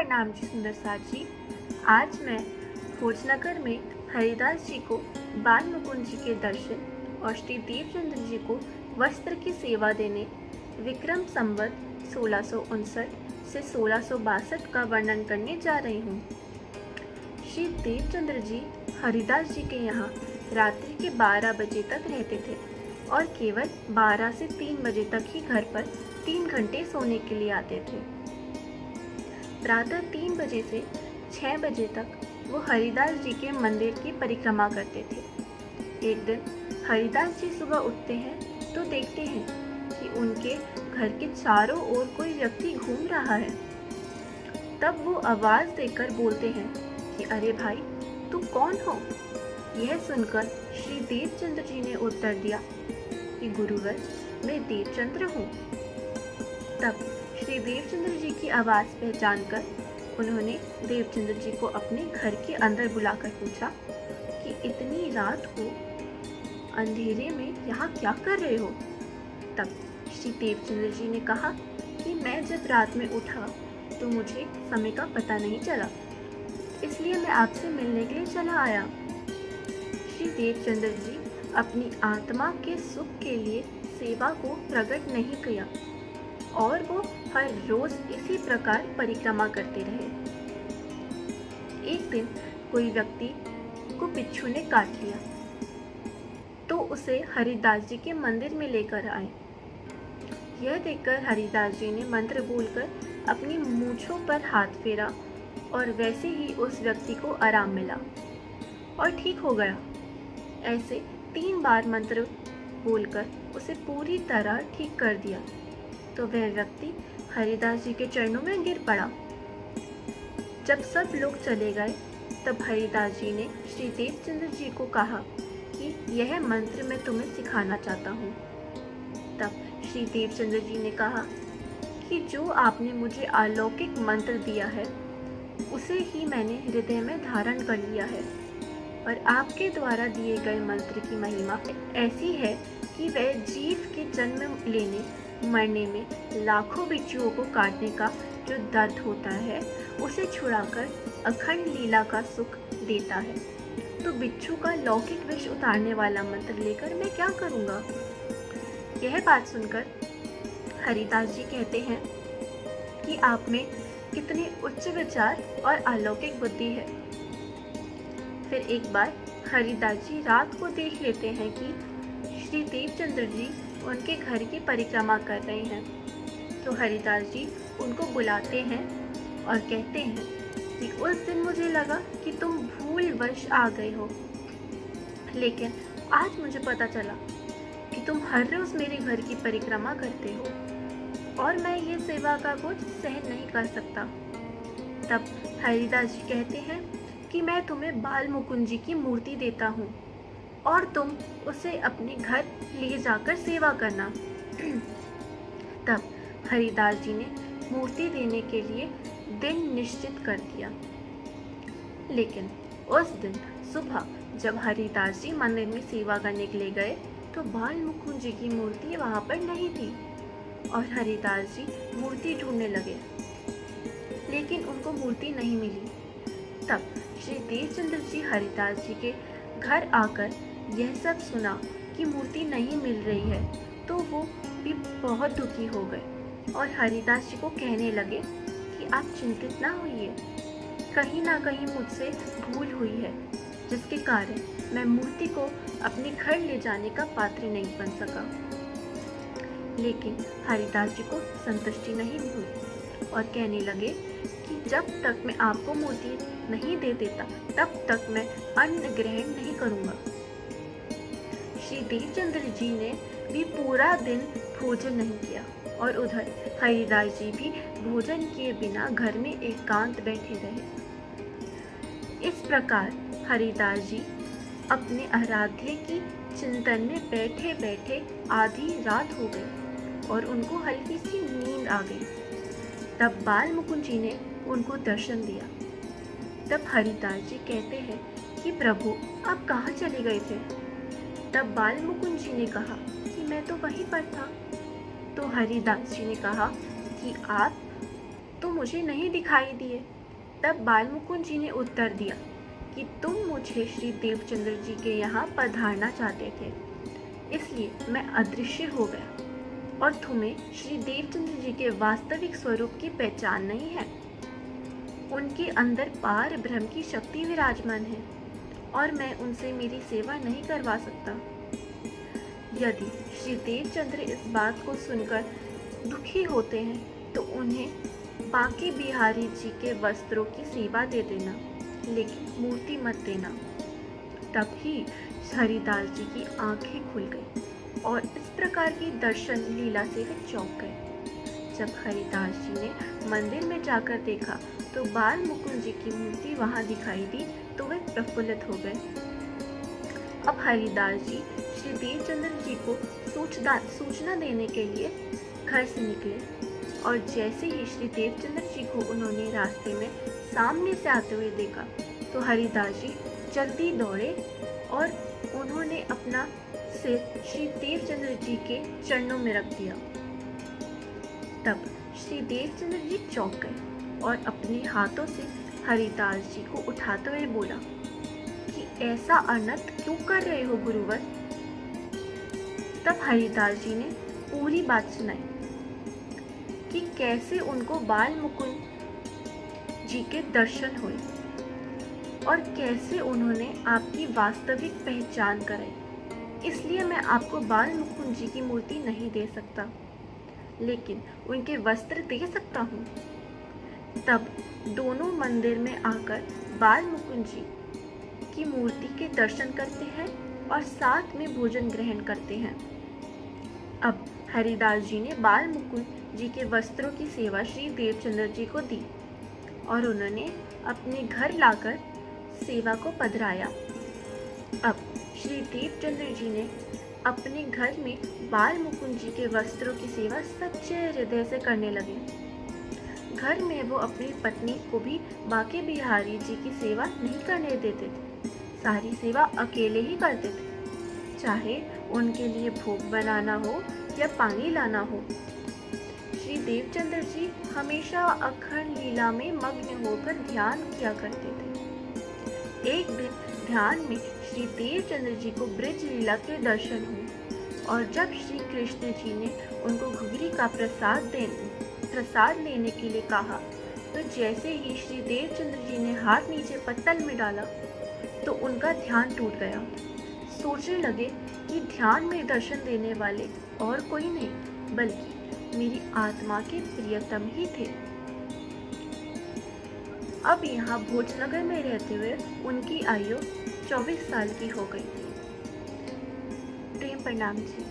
प्रणाम जी सुंदर साथ जी। आज मैं भोजनगर में हरिदास जी को बाल मुकुंद जी के दर्शन और श्री देवचंद्र जी को वस्त्र की सेवा देने विक्रम संवत 1659 से 1662 का वर्णन करने जा रही हूँ। श्री देवचंद्र जी हरिदास जी के यहाँ रात्रि के 12 बजे तक रहते थे और केवल 12 से 3 बजे तक ही घर पर 3 घंटे सोने के लिए आते थे। प्रातः 3 बजे से 6 बजे तक वो हरिदास जी के मंदिर की परिक्रमा करते थे। एक दिन हरिदास जी सुबह उठते हैं तो देखते हैं कि उनके घर के चारों ओर कोई व्यक्ति घूम रहा है। तब वो आवाज देकर बोलते हैं कि अरे भाई, तू कौन हो? यह सुनकर श्री देवचंद्र जी ने उत्तर दिया कि गुरुवर, मैं देवचंद्र हूँ। तब श्री देवचंद्र जी की आवाज़ पहचान कर उन्होंने देवचंद्र जी को अपने घर के अंदर बुलाकर पूछा कि इतनी रात को अंधेरे में यहाँ क्या कर रहे हो? तब श्री देवचंद्र जी ने कहा कि मैं जब रात में उठा तो मुझे समय का पता नहीं चला, इसलिए मैं आपसे मिलने के लिए चला आया। श्री देवचंद्र जी अपनी आत्मा के सुख के लिए सेवा को प्रकट नहीं किया और वो हर रोज इसी प्रकार परिक्रमा करते रहे। एक दिन कोई व्यक्ति को बिच्छू ने काट लिया तो उसे हरिदास जी के मंदिर में लेकर आए। यह देखकर हरिदास जी ने मंत्र बोलकर अपनी मूंछों पर हाथ फेरा और वैसे ही उस व्यक्ति को आराम मिला और ठीक हो गया। ऐसे 3 बार मंत्र बोलकर उसे पूरी तरह ठीक कर दिया तो वह व्यक्ति हरिदास जी के चरणों में गिर पड़ा। जब सब लोग चले गए तब हरिदास जी ने श्री देवचंद्र जी को कहा कि यह मंत्र मैं तुम्हें सिखाना चाहता हूँ। तब श्री देवचंद्र जी ने कहा कि जो आपने मुझे अलौकिक मंत्र दिया है उसे ही मैंने हृदय में धारण कर लिया है और आपके द्वारा दिए गए मंत्र की महिमा ऐसी है कि वह जीव के जन्म लेने मरने में लाखों बिच्छुओं को काटने का जो दर्द होता है उसे छुड़ाकर अखंड लीला का सुख देता है। तो बिच्छू का लौकिक विष उतारने वाला मंत्र लेकर मैं क्या करूँगा? यह बात सुनकर हरिदास जी कहते हैं कि आप में कितने उच्च विचार और अलौकिक बुद्धि है। फिर एक बार हरिदास जी रात को देख लेते हैं कि श्री देवचंद्र जी उनके घर की परिक्रमा कर रहे हैं तो हरिदास जी उनको बुलाते हैं और कहते हैं कि उस दिन मुझे लगा कि तुम भूलवश आ गए हो, लेकिन आज मुझे पता चला कि तुम हर रोज मेरे घर की परिक्रमा करते हो और मैं ये सेवा का बोझ सहन नहीं कर सकता। तब हरिदास जी कहते हैं कि मैं तुम्हें बाल मुकुंद जी की मूर्ति देता हूँ और तुम उसे अपने घर ले जाकर सेवा करना। तब हरिदास जी ने मूर्ति देने के लिए दिन निश्चित कर दिया। लेकिन उस दिन सुबह जब हरिदास जी मंदिर में सेवा करने के लिए गए तो बाल मुकुंद जी की मूर्ति वहाँ पर नहीं थी और हरिदास जी मूर्ति ढूंढने लगे, लेकिन उनको मूर्ति नहीं मिली। तब श्री देवचंद्र जी हरिदास जी के घर आकर यह सब सुना कि मूर्ति नहीं मिल रही है तो वो भी बहुत दुखी हो गए और हरिदास जी को कहने लगे कि आप चिंतित ना होइए, कहीं ना कहीं मुझसे भूल हुई है जिसके कारण मैं मूर्ति को अपने घर ले जाने का पात्र नहीं बन सका। लेकिन हरिदास जी को संतुष्टि नहीं हुई और कहने लगे कि जब तक मैं आपको मूर्ति नहीं दे देता तब तक मैं अन्न ग्रहण नहीं करूँगा। श्री देवचंद्र जी ने भी पूरा दिन भोजन नहीं किया और उधर हरिदास जी भी भोजन किए बिना घर में एकांत बैठे रहे। इस प्रकार हरिदास जी अपने आराध्य की चिंतन में बैठे बैठे आधी रात हो गई और उनको हल्की सी नींद आ गई। तब बाल मुकुंद जी ने उनको दर्शन दिया। तब हरिदास जी कहते हैं कि प्रभु, आप कहाँ चले गए थे? तब बाल मुकुंद जी ने कहा कि मैं तो वहीं पर था। तो हरिदास जी ने कहा कि आप तो मुझे नहीं दिखाई दिए। तब बाल मुकुंद जी ने उत्तर दिया कि तुम मुझे श्री देवचंद्र जी के यहाँ पधारना चाहते थे, इसलिए मैं अदृश्य हो गया और तुम्हें श्री देवचंद्र जी के वास्तविक स्वरूप की पहचान नहीं है। उनके अंदर पार ब्रह्म की शक्ति विराजमान है और मैं उनसे मेरी सेवा नहीं करवा सकता। यदि श्री देवचंद्र इस बात को सुनकर दुखी होते हैं तो उन्हें बांके बिहारी जी के वस्त्रों की सेवा दे देना, लेकिन मूर्ति मत देना। तब ही हरिदास जी की आंखें खुल गई और इस प्रकार की दर्शन लीला से वे चौंक गए। जब हरिदास जी ने मंदिर में जाकर देखा तो बाल मुकुंद जी की मूर्ति वहां दिखाई दी तो वे प्रफुल्लित हो गए। अब हरिदास जी श्री देवचंद्र जी को सूचना देने के लिए घर से निकले और जैसे ही श्री देवचंद्र जी को उन्होंने रास्ते में सामने से आते हुए देखा तो हरिदास जी जल्दी दौड़े और उन्होंने अपना सिर श्री देवचंद्र जी के चरणों में रख दिया। तब श्री देवचंद्र जी चौंक गए और अपने हाथों से हरिदास जी को उठाते हुए बोला कि ऐसा अनर्थ क्यों कर रहे हो गुरुवर। तब हरिदास जी ने पूरी बात सुनाई कि कैसे उनको बाल मुकुंद जी के दर्शन हुए और कैसे उन्होंने आपकी वास्तविक पहचान कराई। इसलिए मैं आपको बाल मुकुंद जी की मूर्ति नहीं दे सकता, लेकिन उनके वस्त्र दे सकता हूँ। तब दोनों मंदिर में आकर बाल मुकुंद जी की मूर्ति के दर्शन करते हैं और साथ में भोजन ग्रहण करते हैं। अब हरिदास जी ने बाल मुकुंद जी के वस्त्रों की सेवा श्री देवचंद्र जी को दी और उन्होंने अपने घर लाकर सेवा को पधराया। अब श्री देवचंद्र जी ने अपने घर में बाल मुकुंद जी के वस्त्रों की सेवा सच्चे हृदय से करने लगे। घर में वो अपनी पत्नी को भी बांके बिहारी जी की सेवा नहीं करने देते थे, सारी सेवा अकेले ही करते थे, चाहे उनके लिए भोग बनाना हो या पानी लाना हो। श्री देवचंद्र जी हमेशा अखंड लीला में मग्न होकर ध्यान किया करते थे। एक दिन ध्यान में श्री देवचंद्र जी को ब्रज लीला के दर्शन हुए और जब श्री कृष्ण जी ने उनको घुघरी का प्रसाद लेने के लिए कहा तो जैसे ही श्री देवचंद्र जी ने हाथ नीचे पत्तल में डाला तो उनका ध्यान टूट गया। सोचने लगे कि ध्यान में दर्शन देने वाले और कोई नहीं बल्कि मेरी आत्मा के प्रियतम ही थे। अब यहाँ भोजनगर में रहते हुए उनकी आयु 24 साल की हो गई थी। प्रेम प्रणाम जी।